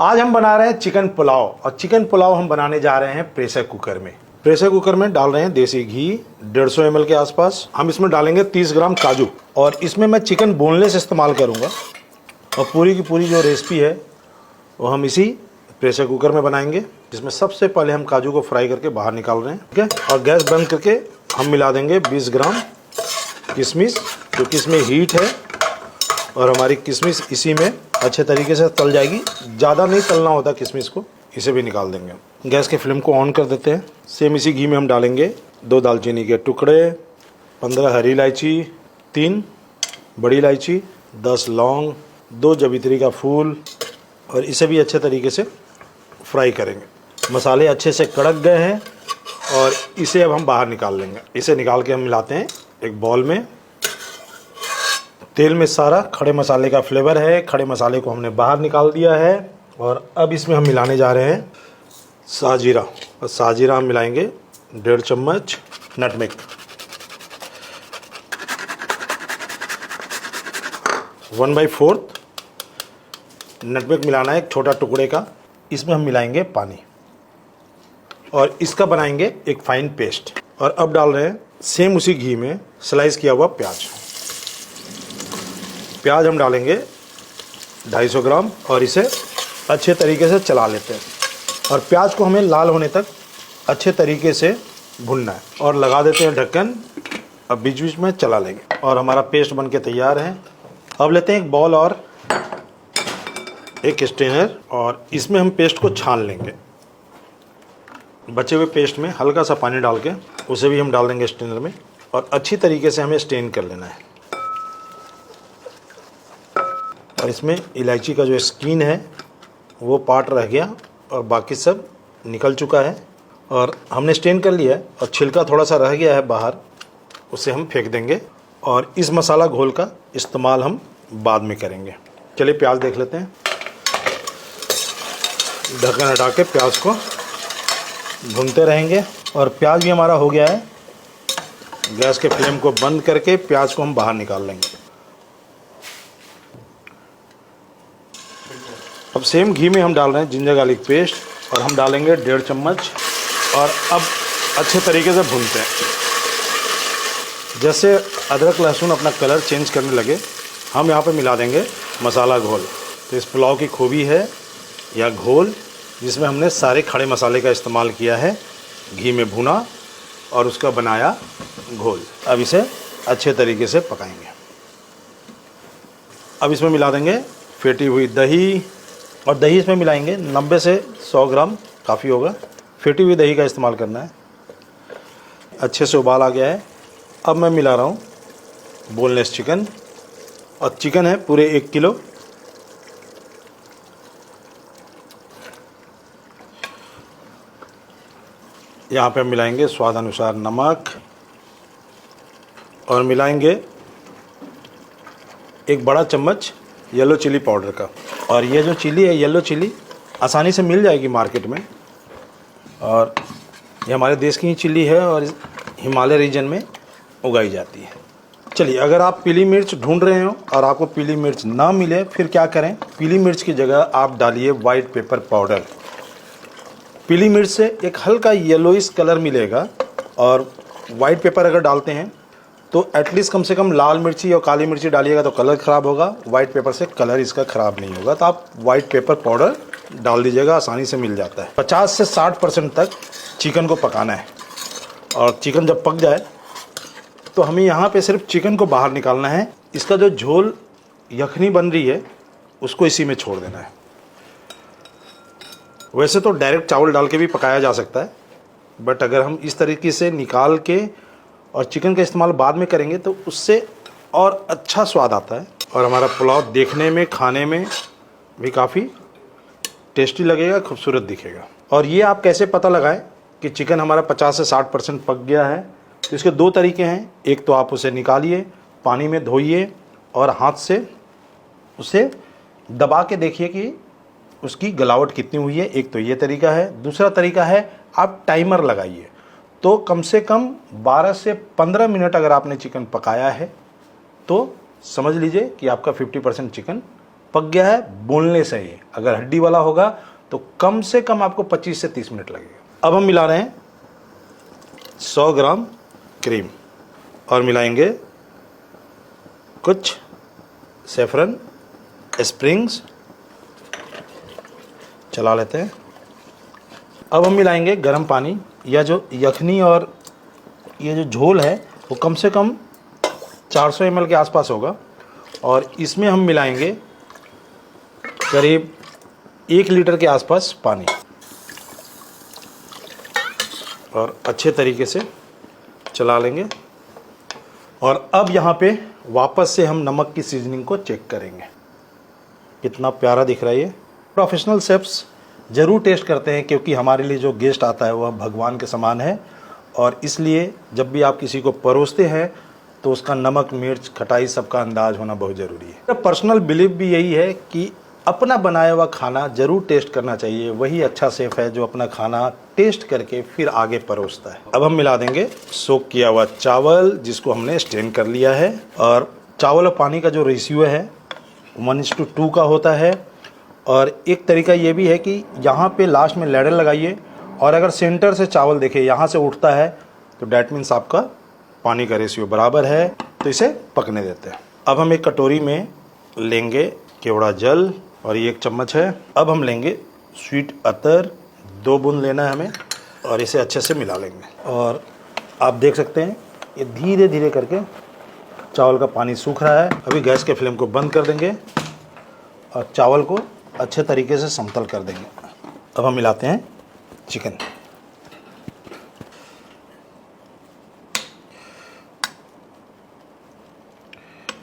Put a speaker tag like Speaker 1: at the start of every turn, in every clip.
Speaker 1: आज हम बना रहे हैं चिकन पुलाव, और चिकन पुलाव हम बनाने जा रहे हैं प्रेशर कुकर में। प्रेशर कुकर में डाल रहे हैं देसी घी 150 ml के आसपास। हम इसमें डालेंगे 30 ग्राम काजू, और इसमें मैं चिकन बोनलेस इस्तेमाल करूंगा। और पूरी की पूरी जो रेसिपी है वो हम इसी प्रेशर कुकर में बनाएंगे, जिसमें सबसे पहले हम काजू को फ्राई करके बाहर निकाल रहे हैं। ठीक है, और गैस बंद करके हम मिला देंगे 20 ग्राम किशमिश, क्योंकि इसमें हीट है और हमारी किशमिश इसी में अच्छे तरीके से तल जाएगी। ज़्यादा नहीं तलना होता किशमिश को, इसे भी निकाल देंगे। गैस के फ्लेम को ऑन कर देते हैं। सेम इसी घी में हम डालेंगे 2 दालचीनी के टुकड़े, 15 हरी इलायची, 3 बड़ी इलायची, 10 लौंग, 2 जवित्री का फूल, और इसे भी अच्छे तरीके से फ्राई करेंगे। मसाले अच्छे से कड़क गए हैं और इसे अब हम बाहर निकाल लेंगे। इसे निकाल के हम मिलाते हैं एक बॉल में। तेल में सारा खड़े मसाले का फ्लेवर है, खड़े मसाले को हमने बाहर निकाल दिया है। और अब इसमें हम मिलाने जा रहे हैं साजीरा, और साजीरा हम मिलाएंगे 1.5 चम्मच। नटमेग 1/4 नटमेग मिलाना है, एक छोटा टुकड़े का। इसमें हम मिलाएंगे पानी और इसका बनाएंगे एक फाइन पेस्ट। और अब डाल रहे हैं सेम उसी घी में स्लाइस किया हुआ प्याज। प्याज हम डालेंगे 250 ग्राम, और इसे अच्छे तरीके से चला लेते हैं। और प्याज को हमें लाल होने तक अच्छे तरीके से भुनना है, और लगा देते हैं ढक्कन। अब बीच बीच में चला लेंगे, और हमारा पेस्ट बनके तैयार है। अब लेते हैं एक बॉल और एक स्ट्रेनर, और इसमें हम पेस्ट को छान लेंगे। बचे हुए पेस्ट में हल्का सा पानी डाल के उसे भी हम डाल देंगे स्ट्रेनर में, और अच्छी तरीके से हमें स्ट्रेन कर लेना है। और इसमें इलायची का जो स्किन है वो पार्ट रह गया, और बाकी सब निकल चुका है और हमने स्ट्रेन कर लिया है। और छिलका थोड़ा सा रह गया है बाहर, उसे हम फेंक देंगे। और इस मसाला घोल का इस्तेमाल हम बाद में करेंगे। चलिए प्याज देख लेते हैं। ढक्कन हटा के प्याज को भूनते रहेंगे, और प्याज भी हमारा हो गया है। गैस के फ्लेम को बंद करके प्याज को हम बाहर निकाल लेंगे। अब सेम घी में हम डाल रहे हैं जिंजर गार्लिक पेस्ट, और हम डालेंगे 1.5 चम्मच। और अब अच्छे तरीके से भूनते हैं। जैसे अदरक लहसुन अपना कलर चेंज करने लगे, हम यहाँ पे मिला देंगे मसाला घोल। तो इस पुलाव की खूबी है या घोल, जिसमें हमने सारे खड़े मसाले का इस्तेमाल किया है, घी में भुना और उसका बनाया घोल। अब इसे अच्छे तरीके से पकाएंगे। अब इसमें मिला देंगे फेंटी हुई दही, और दही इसमें मिलाएंगे 90 से 100 ग्राम, काफ़ी होगा। फेंटी हुई दही का इस्तेमाल करना है। अच्छे से उबाल आ गया है। अब मैं मिला रहा हूँ बोनलेस चिकन, और चिकन है पूरे 1 किलो। यहाँ पे हम मिलाएंगे स्वाद अनुसार नमक, और मिलाएंगे 1 बड़ा चम्मच येलो चिली पाउडर का। और ये जो चिली है, येलो चिली, आसानी से मिल जाएगी मार्केट में, और ये हमारे देश की ही चिली है और हिमालय रीजन में उगाई जाती है। चलिए, अगर आप पीली मिर्च ढूंढ रहे हो और आपको पीली मिर्च ना मिले, फिर क्या करें? पीली मिर्च की जगह आप डालिए वाइट पेपर पाउडर। पीली मिर्च से एक हल्का येलोइश कलर मिलेगा, और वाइट पेपर अगर डालते हैं तो एटलीस्ट कम से कम लाल मिर्ची और काली मिर्ची डालिएगा तो कलर ख़राब होगा। वाइट पेपर से कलर इसका ख़राब नहीं होगा। तो आप वाइट पेपर पाउडर डाल दीजिएगा, आसानी से मिल जाता है। 50 से 60% तक चिकन को पकाना है, और चिकन जब पक जाए तो हमें यहाँ पे सिर्फ चिकन को बाहर निकालना है। इसका जो झोल यखनी बन रही है उसको इसी में छोड़ देना है। वैसे तो डायरेक्ट चावल डाल के भी पकाया जा सकता है, बट अगर हम इस तरीके से निकाल के और चिकन का इस्तेमाल बाद में करेंगे तो उससे और अच्छा स्वाद आता है, और हमारा पुलाव देखने में, खाने में भी काफ़ी टेस्टी लगेगा, खूबसूरत दिखेगा। और ये आप कैसे पता लगाएं कि चिकन हमारा 50 से 60% पक गया है? तो इसके 2 तरीके हैं। एक तो आप उसे निकालिए, पानी में धोइए, और हाथ से उसे दबा के देखिए कि उसकी गलावट कितनी हुई है। एक तो ये तरीका है। दूसरा तरीका है आप टाइमर लगाइए। तो कम से कम 12 से 15 मिनट अगर आपने चिकन पकाया है तो समझ लीजिए कि आपका 50% चिकन पक गया है बोलने से ही। अगर हड्डी वाला होगा तो कम से कम आपको 25 से 30 मिनट लगेगा। अब हम मिला रहे हैं 100 ग्राम क्रीम और मिलाएंगे कुछ सेफ्रन स्प्रिंग्स, चला लेते हैं। अब हम मिलाएंगे गर्म पानी। या जो यखनी और ये जो झोल है वो कम से कम 400 ml के आसपास होगा और इसमें हम मिलाएंगे करीब 1 लीटर के आसपास पानी और अच्छे तरीके से चला लेंगे। और अब यहाँ पे वापस से हम नमक की सीजनिंग को चेक करेंगे। कितना प्यारा दिख रहा है ये। प्रोफेशनल शेफ्स ज़रूर टेस्ट करते हैं क्योंकि हमारे लिए जो गेस्ट आता है वह भगवान के समान है और इसलिए जब भी आप किसी को परोसते हैं तो उसका नमक मिर्च खटाई सबका अंदाज होना बहुत ज़रूरी है। मेरा पर्सनल बिलीव भी यही है कि अपना बनाया हुआ खाना ज़रूर टेस्ट करना चाहिए। वही अच्छा शेफ़ है जो अपना खाना टेस्ट करके फिर आगे परोसता है। अब हम मिला देंगे सोक किया हुआ चावल जिसको हमने स्ट्रेन कर लिया है और चावल और पानी का जो रेशियो है 1:2 का होता है। और एक तरीका ये भी है कि यहाँ पे लास्ट में लैडर लगाइए और अगर सेंटर से चावल देखे यहाँ से उठता है तो डैट मीन्स आपका पानी का रेशियो बराबर है, तो इसे पकने देते हैं। अब हम एक कटोरी में लेंगे केवड़ा जल और ये 1 चम्मच है। अब हम लेंगे स्वीट अतर, 2 बूंद लेना है हमें और इसे अच्छे से मिला लेंगे। और आप देख सकते हैं ये धीरे धीरे करके चावल का पानी सूख रहा है। अभी गैस के फ्लेम को बंद कर देंगे और चावल को अच्छे तरीके से समतल कर देंगे। अब हम मिलाते हैं चिकन।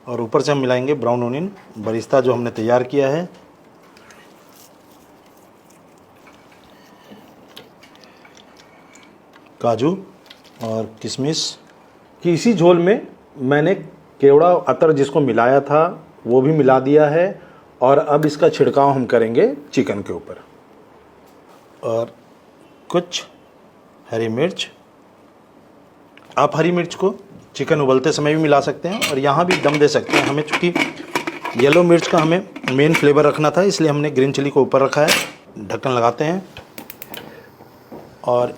Speaker 1: और ऊपर से हम मिलाएंगे ब्राउन ओनियन बरिस्ता जो हमने तैयार किया है। काजू और किशमिश की इसी झोल में मैंने केवड़ा अतर जिसको मिलाया था वो भी मिला दिया है और अब इसका छिड़काव हम करेंगे चिकन के ऊपर। और कुछ हरी मिर्च, आप हरी मिर्च को चिकन उबलते समय भी मिला सकते हैं और यहाँ भी दम दे सकते हैं। हमें चूँकि येलो मिर्च का हमें मेन फ्लेवर रखना था इसलिए हमने ग्रीन चिली को ऊपर रखा है। ढक्कन लगाते हैं और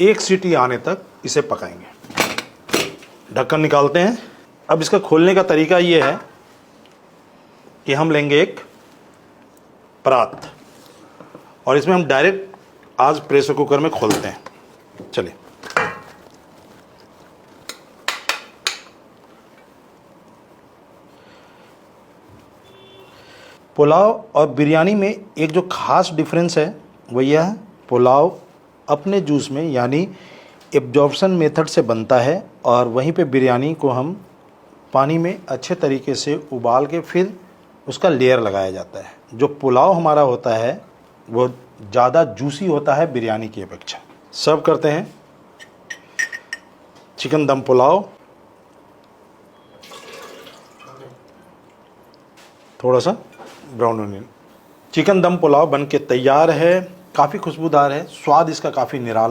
Speaker 1: 1 सीटी आने तक इसे पकाएंगे। ढक्कन निकालते हैं। अब इसका खोलने का तरीका ये है कि हम लेंगे एक परात और इसमें हम डायरेक्ट आज प्रेशर कुकर में खोलते हैं। चलिए, पुलाव और बिरयानी में एक जो खास डिफरेंस है वो यह है, पुलाव अपने जूस में यानी एब्जॉर्प्शन मेथड से बनता है और वहीं पे बिरयानी को हम पानी में अच्छे तरीके से उबाल के फिर उसका लेयर लगाया जाता है। जो पुलाव हमारा होता है वो ज़्यादा जूसी होता है बिरयानी की अपेक्षा। सर्व करते हैं चिकन दम पुलाव। थोड़ा सा ब्राउन ओनियन। चिकन दम पुलाव बन के तैयार है। काफ़ी खुशबूदार है, स्वाद इसका काफ़ी निराला